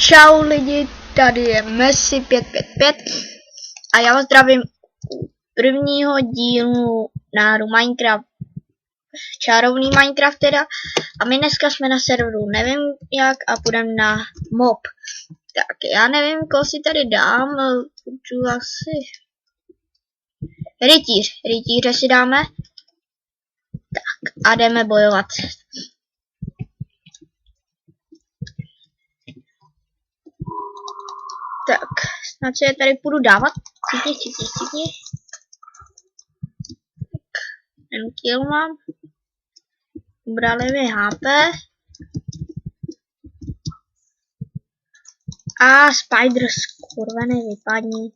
Čau lidi, tady je Messi 555 a já vás zdravím u prvního dílu na Minecraft, čarovný Minecraft teda, a my dneska jsme na serveru nevím jak a půjdeme na mob. Tak já nevím, koho si tady dám, půjdu asi rytíře si dáme, tak a jdeme bojovat. Tak, snad se je tady půjdu dávat. Cítni. Tak, ten kill mám. Ubrali HP. A Spider skurvený vypadní.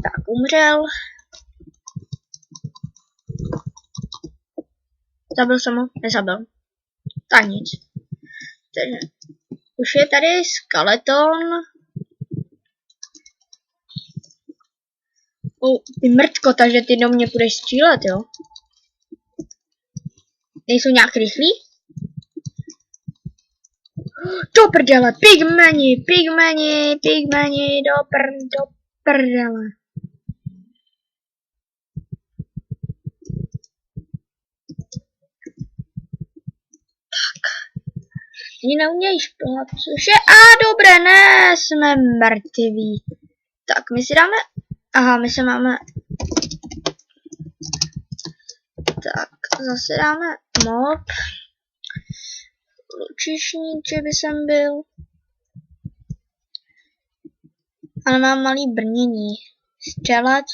Tak, umřel. Zabil jsem ho? Nezabil. Tak nic. Takže už je tady skeleton. Ty mrtko, takže ty do mě půjdeš střílet, jo? Nejsou nějak rychlí? Do prdele, pigmeni, do prdele. Oni neumějí šplhat, což je... dobré, ne, jsme mrtví. Tak, my si dáme... Aha, my se máme... Tak, zase dáme mob. Lučišník, že by sem byl. Ale mám malý brnění. Střelec.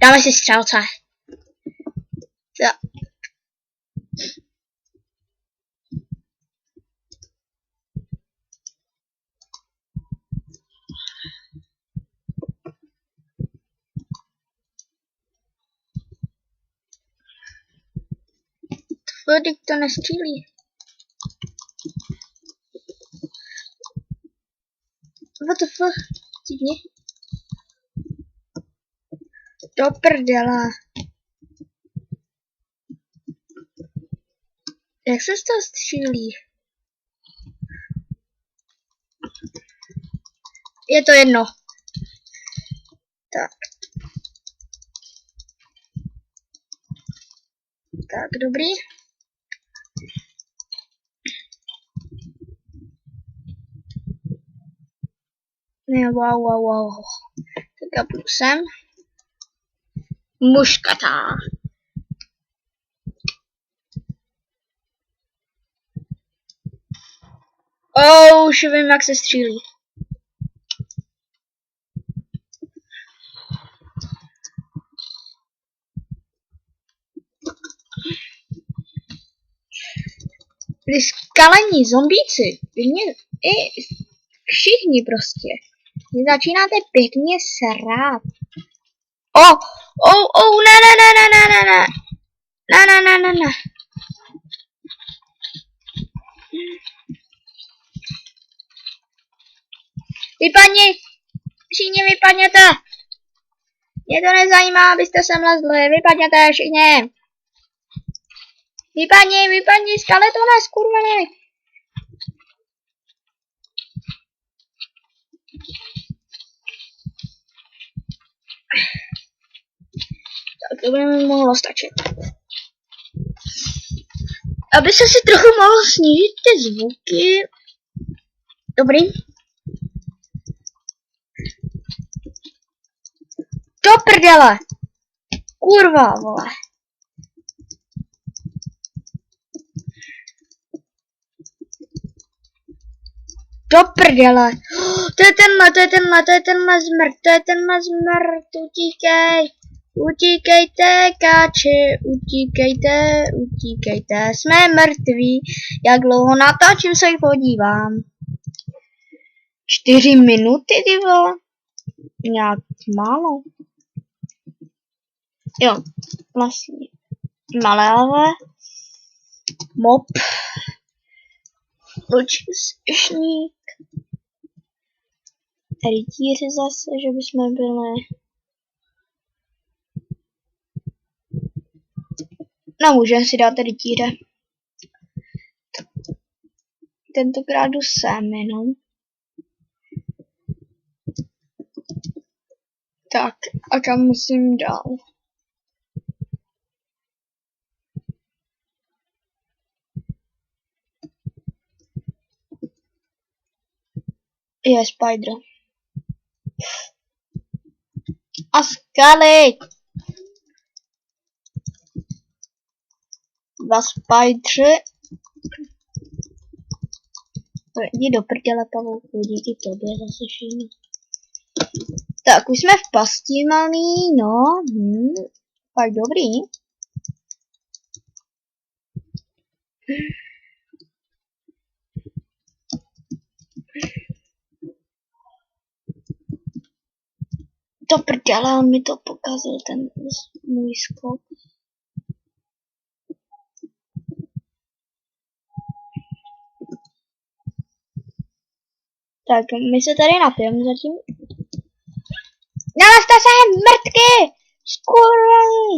Dáme si střelce. Tak. Teď to nestřílí. WTF? Cítni. Do prdela. Jak se z toho střílí? Je to jedno. Tak. Tak, dobrý. Ne, wow. Tak já půjdu sem. Muškata. Už vím, jak se střílí. Ty skalení zombíci, všichni prostě. Vy začínáte pěkně srát. Ne. Vypadni! Všichni vypadněte! Mě to nezajímá, abyste sem lezli. Vypadněte všichni! Vypadni, skeletone, skurvený! Tak to by mi mohlo stačit. Aby se si trochu mohlo snížit ty zvuky. Dobrý. Do prdele! Kurva, vole. Do prdele. To je tenhle zmrt, utíkejte, káči, utíkejte, jsme mrtví, jak dlouho natáčím, se podívám. 4 minuty, ty vole. Nějak málo. Jo, vlastně. Malé, mob, lučišník, rytíři zase, že bychom byli. No, můžeme si dát rytíře. tentokrát jdu sem jenom. Tak, a kam musím dál? Je spider. A skaly! Dva spideři. Jdi do prdele, pavouku, díky tobě zase všechno. Tak, už jsme v pasti malý, no. Tak dobrý. Do prdele, on mi to pokazil, ten můj skok. Tak, my se tady napijeme zatím. Nalezte se mrtky! Skurvený!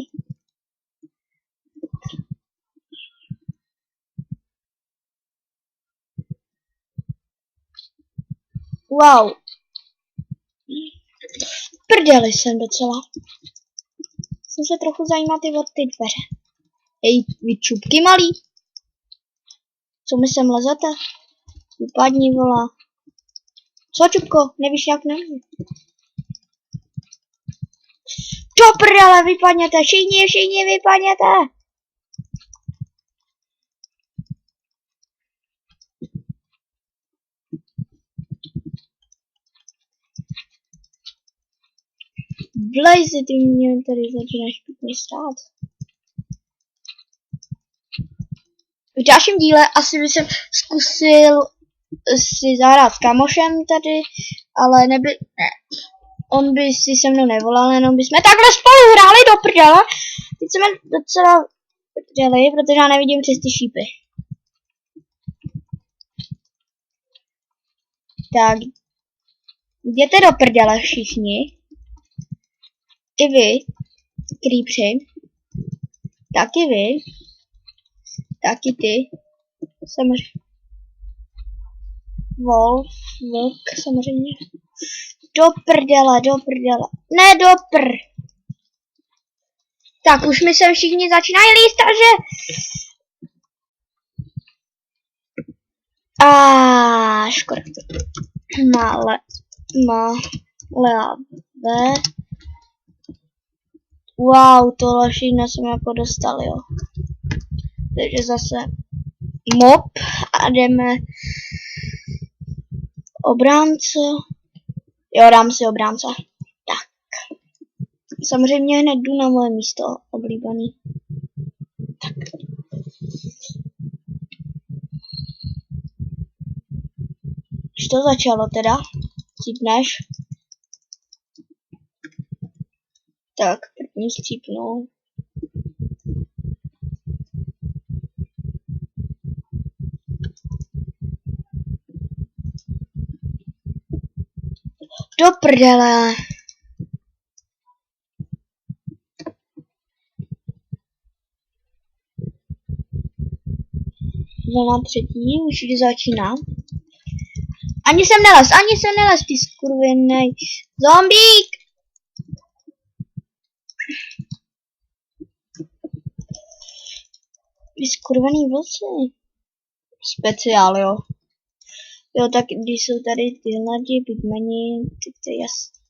Wow. Prdeli jsem docela. Jsem se trochu zajímat i o ty dveře. Ej, vy čupky malý. Co mi sem lezete? Vypadni, volá. Co, čupko? Nevíš, jak nemůžu. Do prdele, vypadněte, všichni vypadněte. Blaze, ty mě tady začínáš pěkně stát. V dalším díle asi bych zkusil si zahrát s kamošem tady, ale ne. On by si se mnou nevolal, jenom bychom takhle spolu hráli do prdele. Teď jsme docela prdeli, protože já nevidím přes ty šípy. Tak, jděte do prdele všichni. I vy, creepři. Taky vy. Taky ty. Samozřejmě. Wolf, vlk, samozřejmě. Do prdele. Ne do Tak, už mi se všichni začínají líst, takže... Škoda. Mále. Wow, tohle všechno jsem jako dostal, jo. Takže zase mob a jdeme obránce. Jo, dám si obránce. Tak. Samozřejmě hned jdu na moje místo oblíbený. Tak. Už to začalo teda. Cípneš. Tak, první chcípnu. Do prdele. Na třetí, už začíná. Ani jsem nelez, ty skurvenej. Zombík! Vy skurvený vlci. Speciál, jo. Jo, tak když jsou tady tyhle pigmeni, tak to je jasný.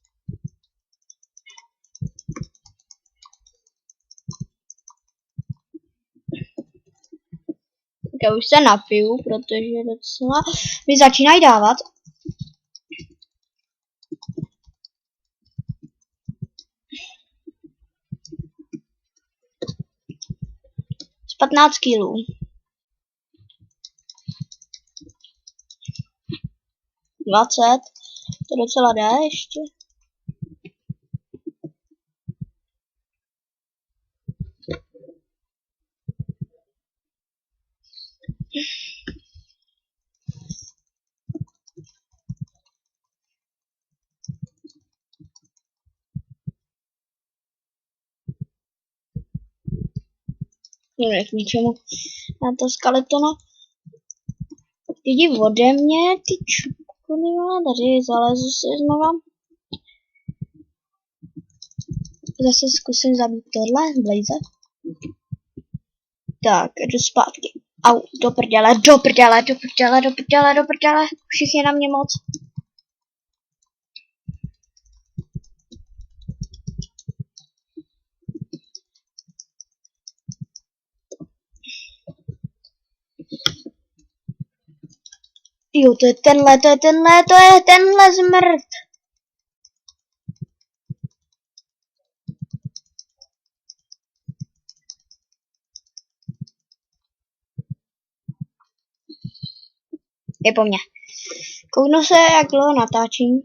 Já už se napiju, protože docela mi začínají dávat. Z 15 kilů. 20. To docela dá ještě. Nevím, k ničemu na to skeletona. Jdi ode mě, ty čukony, tady zalezu se znova. Zase zkusím zabít tohle, Blaze. Tak, jdu zpátky. Au, do prdele. Všichni na mě moc. Jo, to je tenhle zmrt. Je po mně. Kouknu se, jak dlouho natáčím.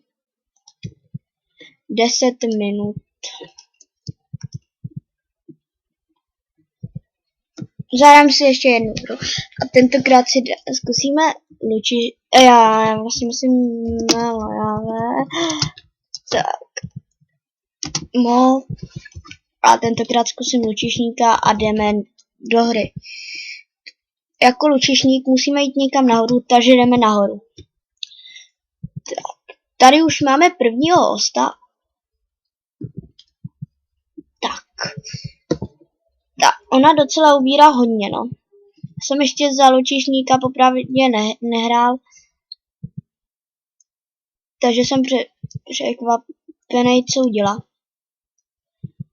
10 minut. Zahrám si ještě jednu hru. A tentokrát si zkusíme luči. Já vlastně musím tak. A tentokrát zkusím lučišníka a jdeme do hry. Jako lučišník musíme jít někam nahoru, takže jdeme nahoru. Tak. Tady už máme prvního hosta. Tak. Ona docela ubírá hodně, no. Jsem ještě za lučišníka popravdě nehrál. Takže jsem překvapený, co udělá.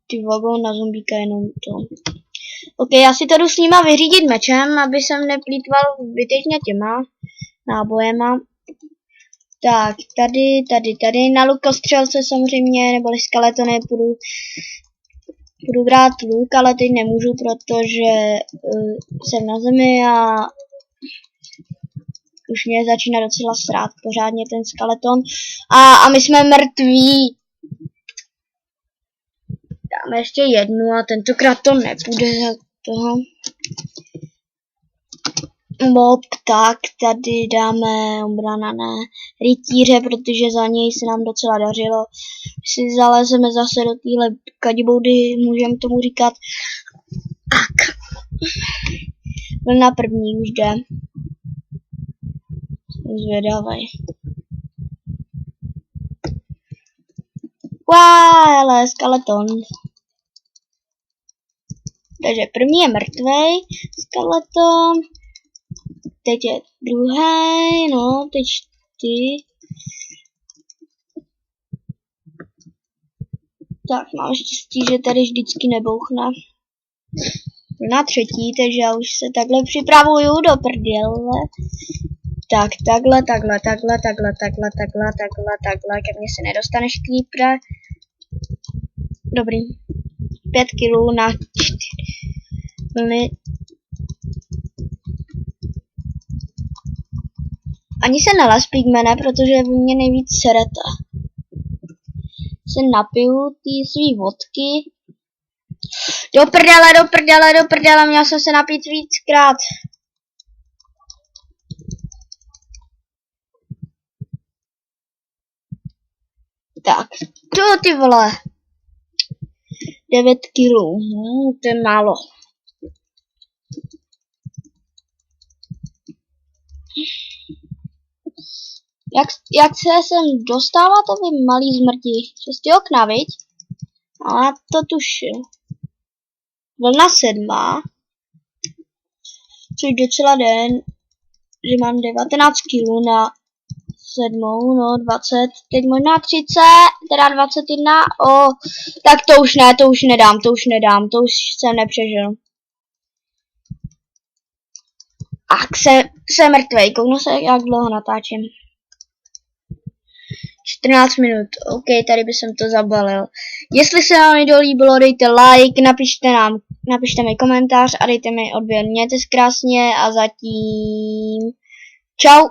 Ty vogo na zombíka jenom to. Ok, já si to jdu s nima vyřídit mečem, aby jsem neplýtval zbytečně těma nábojema. Tak, tady na lukostřelce samozřejmě, neboli skeletony budu brát luk, ale teď nemůžu, protože jsem na zemi a už mě začíná docela srát pořádně ten skeleton. A my jsme mrtví. Dáme ještě jednu a tentokrát to nepůjde za toho. Mob, tak tady dáme obrana rytíře, protože za něj se nám docela dařilo. Si zalezeme zase do téhle kadiboudy, můžeme tomu říkat. Tak. Vlna první už jde. Zvědavej. Ale skeleton. Takže první je mrtvej, skeleton. Teď je druhý, no, teď ty. Tak, mám štěstí, že tady vždycky nebouchne. Na třetí, takže já už se takhle připravuju do prdele. Tak, takhle, ke mně se nedostaneš creeper. Dobrý. 5 kilů na 4 vlny. Ani se nelez, pigmene, protože vy mě nejvíc serete. Se napiju ty svý vodky. Do prdele, měl jsem se napít víckrát. Tak, to ty vole. 9 kilů, to je málo. Jak se sem dostáváte vy malý zmrti? 6 okna, viď? A to tušil. Vlna 7. Což docela den, že mám 19 kg na 7, no 20, teď možná 30, teda 21, tak to už nedám, to už jsem nepřežil. Ach, jsem mrtvej, kouknu se, jak dlouho natáčím. 14 minut, ok, tady bych to zabalil. Jestli se vám video líbilo, dejte like, napište mi komentář a dejte mi odběr. Mějte se krásně a zatím čau.